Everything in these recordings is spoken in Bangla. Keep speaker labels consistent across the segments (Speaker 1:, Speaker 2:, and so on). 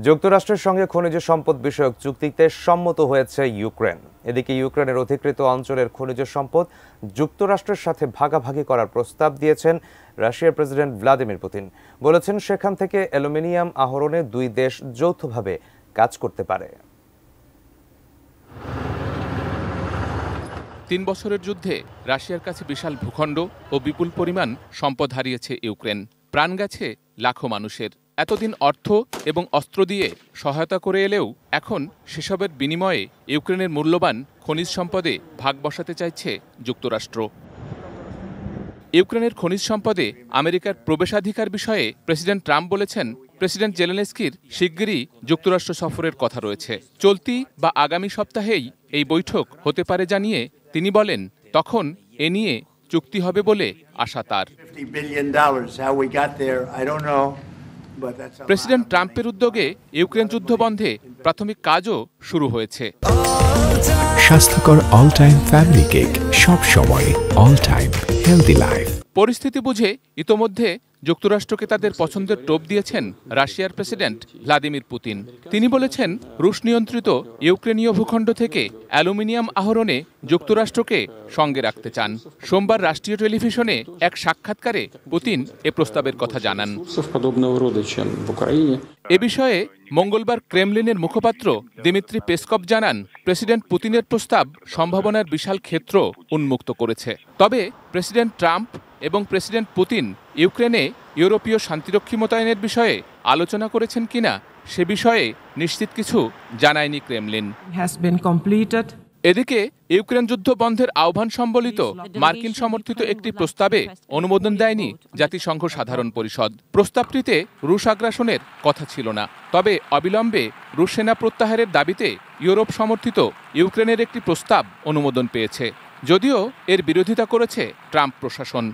Speaker 1: যুক্তরাষ্ট্রের সঙ্গে খনিজ সম্পদ বিষয়ক চুক্তিতে সম্মত হয়েছে ইউক্রেন। এদিকে ইউক্রেনের অধিকৃত অঞ্চলের খনিজ সম্পদ যুক্তরাষ্ট্রের সাথে ভাগাভাগি করার প্রস্তাব দিয়েছেন রাশিয়ার প্রেসিডেন্ট ভ্লাদিমির পুতিন। বলেছেন সেখান থেকে অ্যালুমিনিয়াম আহরণে দুই দেশ যৌথভাবে কাজ করতে পারে।
Speaker 2: ৩ বছরের যুদ্ধে রাশিয়ার কাছে বিশাল ভূখণ্ড ও বিপুল পরিমাণ সম্পদ হারিয়েছে ইউক্রেন। প্রাণ গেছে লাখো মানুষের। এতদিন অর্থ এবং অস্ত্র দিয়ে সহায়তা করে এলেও এখন সেসবের বিনিময়ে ইউক্রেনের মূল্যবান খনিজ সম্পদে ভাগ বসাতে চাইছে যুক্তরাষ্ট্র। ইউক্রেনের খনিজ সম্পদে আমেরিকার প্রবেশাধিকার বিষয়ে প্রেসিডেন্ট ট্রাম্প বলেছেন, প্রেসিডেন্ট জেলেনস্কির শিগগিরই যুক্তরাষ্ট্র সফরের কথা রয়েছে। চলতি বা আগামী সপ্তাহেই এই বৈঠক হতে পারে জানিয়ে তিনি বলেন, তখন এ নিয়ে চুক্তি হবে বলে আশা তার। প্রেসিডেন্ট ট্রাম্পের উদ্যোগে ইউক্রেন যুদ্ধ বন্ধে প্রাথমিক কাজও শুরু হয়েছে।
Speaker 3: স্বাস্থ্যকর অল টাইম ফ্যামিলি কেক, সব সময় অল টাইম হেলদি লাইফ।
Speaker 2: পরিস্থিতি বুঝে ইতোমধ্যে যুক্তরাষ্ট্রকে তাদের পছন্দের টোপ দিয়েছেন রাশিয়ার প্রেসিডেন্ট ভ্লাদিমির পুতিন। তিনি বলেছেন, রুশ নিয়ন্ত্রিত ইউক্রেনীয় ভূখণ্ড থেকে অ্যালুমিনিয়াম আহরণে যুক্তরাষ্ট্রকে সঙ্গে রাখতে চান। সোমবার রাষ্ট্রীয় টেলিভিশনে এক সাক্ষাৎকারে পুতিন এ প্রস্তাবের কথা জানান। এ বিষয়ে মঙ্গলবার ক্রেমলিনের মুখপাত্র দিমিত্রি পেসকভ জানান, প্রেসিডেন্ট পুতিনের প্রস্তাব সম্ভাবনার বিশাল ক্ষেত্র উন্মুক্ত করেছে। তবে প্রেসিডেন্ট ট্রাম্প এবং প্রেসিডেন্ট পুতিন ইউক্রেনে ইউরোপীয় শান্তিরক্ষী মোতায়েনের বিষয়ে আলোচনা করেছেন কিনা সে বিষয়ে নিশ্চিত কিছু জানায়নি ক্রেমলিন। এদিকে ইউক্রেন যুদ্ধ বন্ধের আহ্বান সম্বলিত মার্কিন সমর্থিত একটি প্রস্তাবে অনুমোদন দেয়নি জাতিসংঘ সাধারণ পরিষদ। প্রস্তাবটিতে রুশ আগ্রাসনের কথা ছিল না, তবে অবিলম্বে রুশ সেনা প্রত্যাহারের দাবিতে ইউরোপ সমর্থিত ইউক্রেনের একটি প্রস্তাব অনুমোদন পেয়েছে, যদিও এর বিরোধিতা করেছে ট্রাম্প প্রশাসন।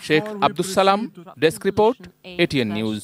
Speaker 2: Sheikh Abdus Salam, desk report, ATN news.